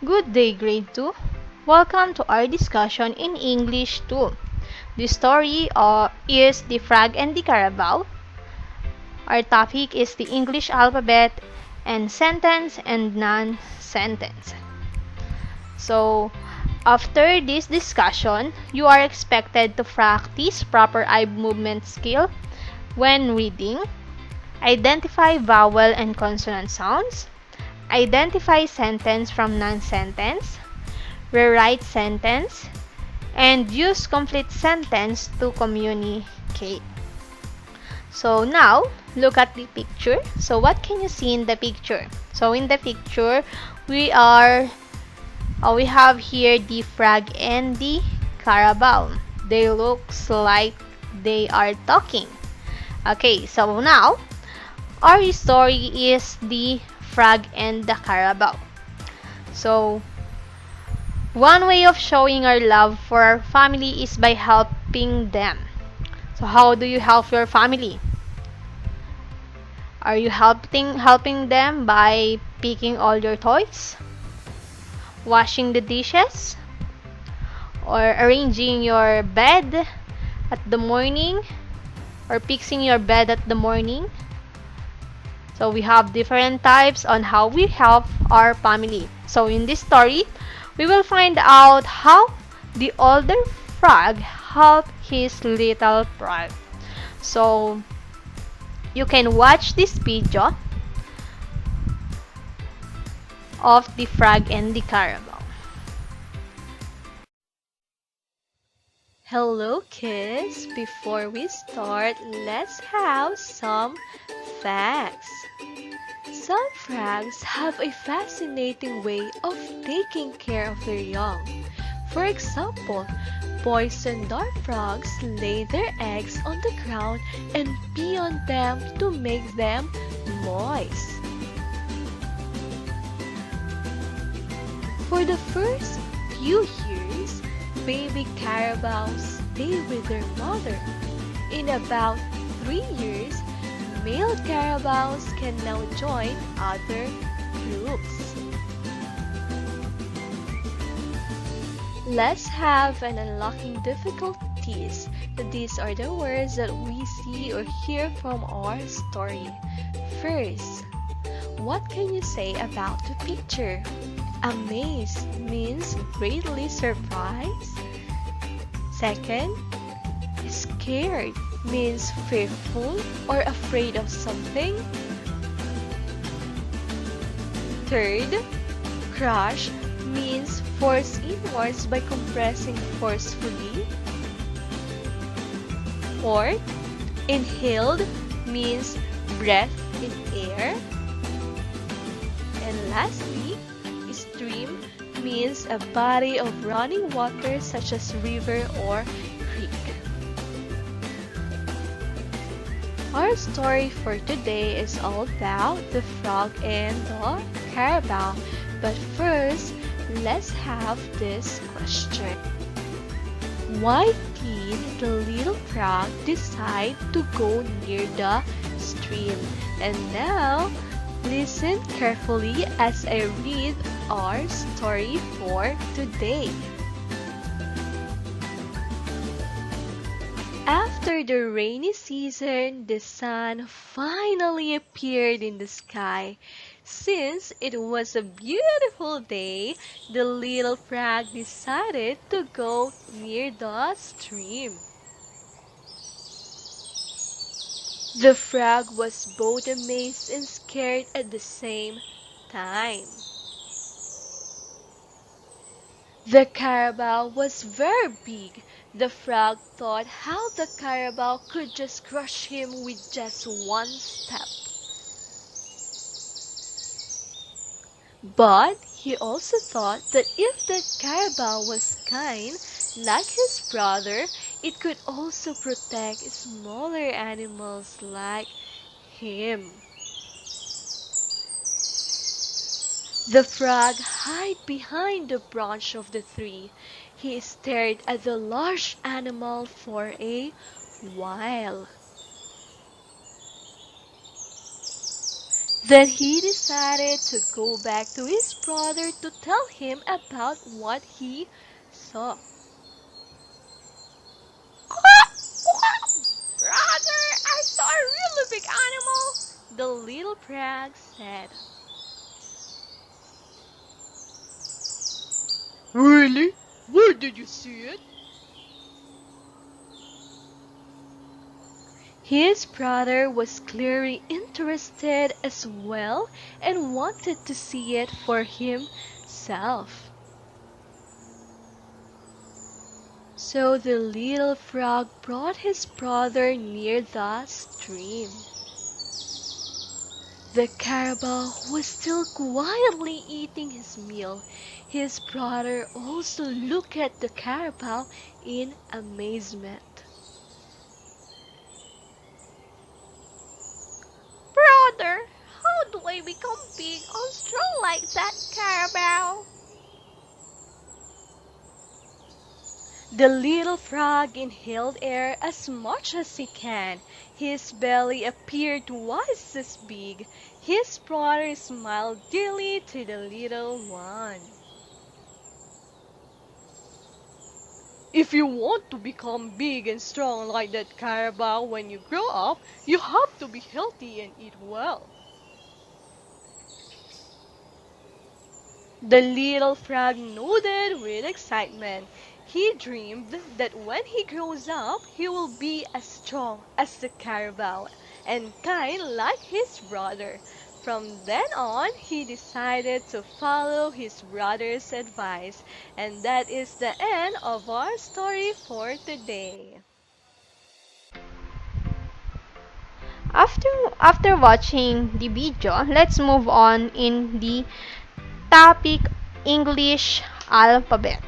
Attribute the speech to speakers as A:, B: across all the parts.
A: Good day, grade 2. Welcome to our discussion in English 2. The story is The Frog and the Carabao. Our topic is the English alphabet and sentence and non-sentence. So, after this discussion, you are expected to practice proper eye movement skill when reading, identify vowel and consonant sounds, identify sentence from non-sentence, rewrite sentence, and use complete sentence to communicate. So now, look at the picture. So what can you see in the picture? So in the picture, we have here the frog and the carabao. They looks like they are talking. Okay, so now, our story is the frog and the carabao. So, one way of showing our love for our family is by helping them. So, how do you help your family? Are you helping them by picking all your toys? Washing the dishes? Or arranging your bed at the morning? Or fixing your bed at the morning? So we have different types on how we help our family. So in this story, we will find out how the older frog helped his little frog. So you can watch this video of the frog and the carabao. Hello kids! Before we start, let's have some facts. Some frogs have a fascinating way of taking care of their young. For example, poison dart frogs lay their eggs on the ground and pee on them to make them moist. For the first few years, baby carabaos stay with their mother. In about 3 years, male carabaos can now join other groups. Let's have an unlocking difficulties. These are the words that we see or hear from our story. First, what can you say about the picture? Amazed means greatly surprised. Second, scared means fearful or afraid of something. Third, crush means force inwards by compressing forcefully. Fourth, inhaled means breath in air. And lastly, stream means a body of running water such as river or creek. Our story for today is all about the frog and the carabao. But first, let's have this question. Why did the little frog decide to go near the stream? And now, listen carefully as I read our story for today. After the rainy season, the sun finally appeared in the sky. Since it was a beautiful day, the little frog decided to go near the stream. The frog was both amazed and scared at the same time. The carabao was very big. The frog thought how the carabao could just crush him with just one step. But he also thought that if the carabao was kind, like his brother, it could also protect smaller animals like him. The frog hid behind the branch of the tree. He stared at the large animal for a while.
B: Then he decided to go back to his brother to tell him about what he saw.
A: Brother, I saw a really big animal.
B: The little frog said.
A: Really? Where did you see it?
B: His brother was clearly interested as well and wanted to see it for himself. So the little frog brought his brother near the stream. The carabao was still quietly eating his meal. His brother also looked at the carabao in amazement.
A: Brother, how do I become big and strong like that carabao?
B: The little frog inhaled air as much as he can. His belly appeared twice as big. His brother smiled dearly to the little one.
A: If you want to become big and strong like that carabao when you grow up, you have to be healthy and eat well.
B: The little frog nodded with excitement. He dreamed that when he grows up, he will be as strong as the carabao and kind like his brother. From then on, he decided to follow his brother's advice. And that is the end of our story for today.
A: After watching the video, let's move on in the topic English alphabet.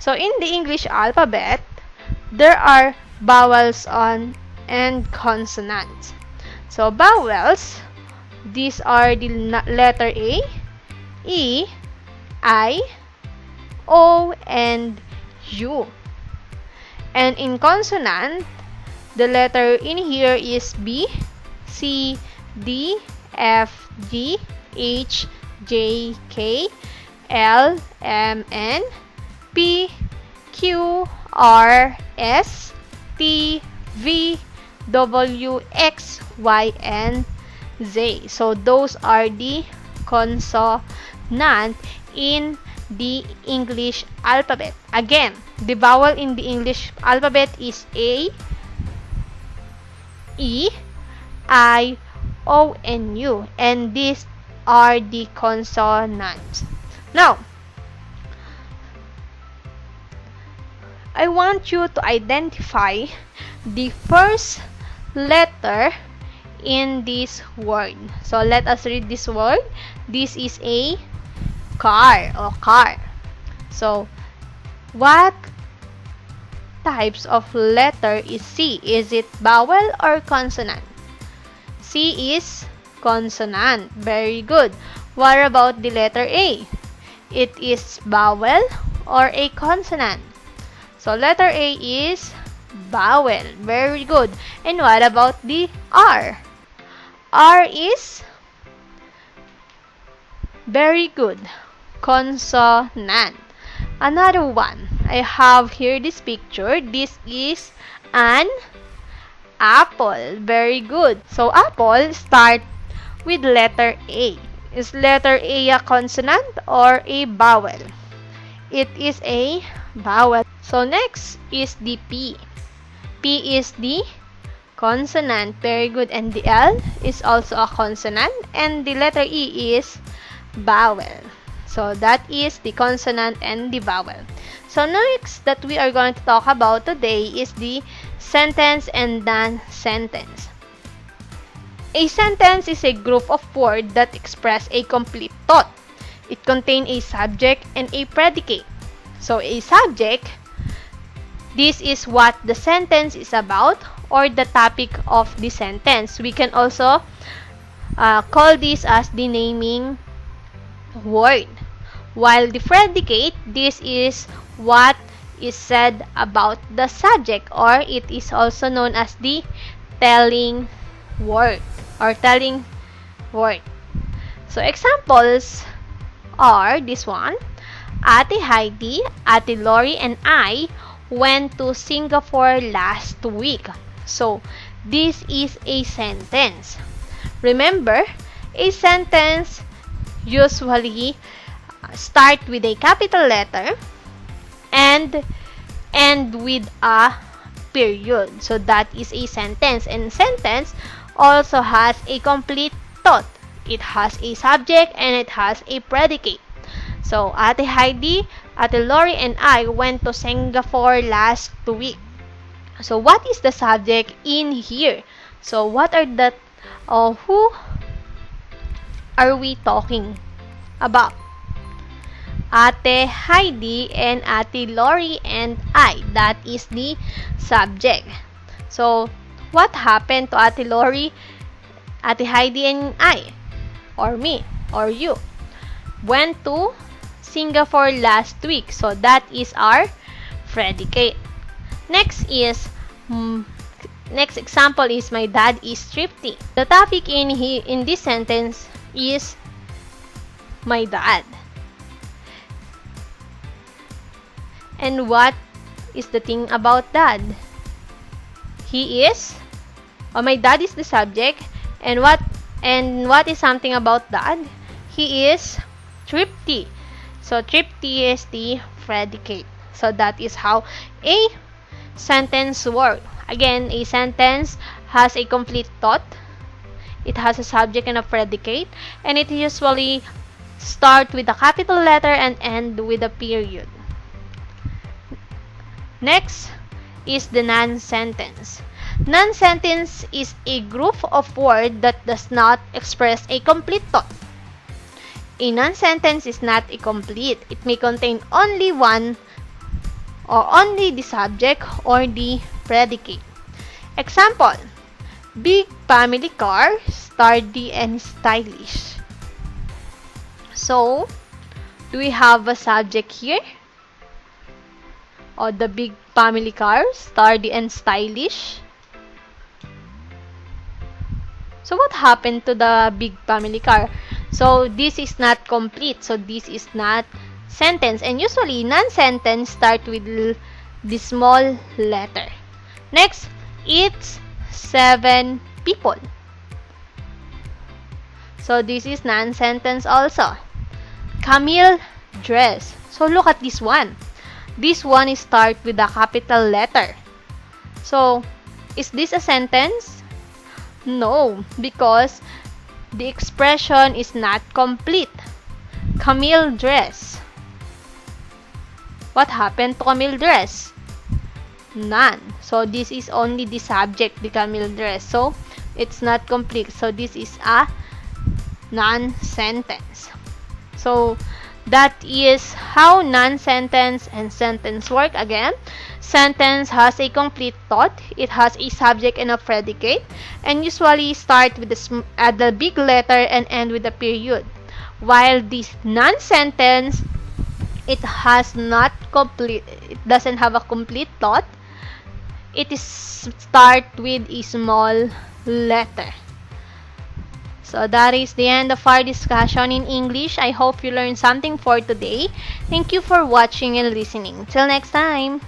A: So in the English alphabet, there are vowels on and consonants. So vowels, these are the letter A, E, I, O, and U. And in consonant, the letter in here is B, C, D, F, G, H, J, K, L, M, N, P, Q, R, S, T, V, W, X, Y, and Z. So those are the consonant in the English alphabet. Again, the vowel in the English alphabet is A, E, I, O, and U. And these are the consonants. Now, I want you to identify the first letter in this word. So let us read this word. This is a car or car. So what types of letter is C? Is it vowel or consonant? C is consonant. Very good. What about the letter A? It is vowel or a consonant? So letter A is vowel. Very good. And what about the R? R is very good. Consonant. Another one. I have here this picture. This is an apple. Very good. So apple start with letter A. Is letter A a consonant or a vowel? It is a vowel. So next is the P. P is the consonant. Very good. And the L is also a consonant. And the letter E is vowel. So that is the consonant and the vowel. So next that we are going to talk about today is the sentence and non-sentence. A sentence is a group of words that express a complete thought. It contains a subject and a predicate. So a subject, this is what the sentence is about or the topic of the sentence. We can also call this as the naming word. While the predicate, this is what is said about the subject, or it is also known as the telling word or telling effort. So examples are this one. Ate Heidi, Ate Lori, and I went to Singapore last week. So this is a sentence. Remember, a sentence usually start with a capital letter and end with a period. So that is a sentence. And sentence also has a complete thought. It has a subject and it has a predicate. So, Ate Heidi, Ate Lori, and I went to Singapore last week. So, what is the subject in here? So, what are the, who are we talking about? Ate Heidi and Ate Lori and I. That is the subject. So, what happened to Ate Lori, Ate Heidi, and I? Or me, or you? Went to Singapore last week. So, that is our predicate. Next example is my dad is thrifty. The topic in this sentence is my dad. And what is the thing about dad? He is, my dad is the subject. And what is something about dad? He is thrifty. So thrifty is the predicate. So that is how a sentence works. Again, a sentence has a complete thought. It has a subject and a predicate, and it usually start with a capital letter and end with a period. Next is the non-sentence. Non-sentence is a group of words that does not express a complete thought. A non-sentence is not a complete. It may contain only one or only the subject or the predicate. Example, big family car, sturdy and stylish. So, do we have a subject here? Or the big family car, sturdy and stylish. So what happened to the big family car? So this is not complete. So this is not sentence. And usually non-sentence start with the small letter. Next, it's 7 people. So this is non-sentence also. Camille dress. So look at this one. This one is start with a capital letter. So, is this a sentence? No, because the expression is not complete. Camille dress. What happened to Camille dress? None. So, this is only the subject, the Camille dress. So, it's not complete. So, this is a non-sentence. So, that is how non-sentence and sentence work. Again, sentence has a complete thought. It has a subject and a predicate, and usually start with the big letter and end with a period. While this non-sentence, it doesn't have a complete thought. It is start with a small letter. So that is the end of our discussion in English. I hope you learned something for today. Thank you for watching and listening. Till next time.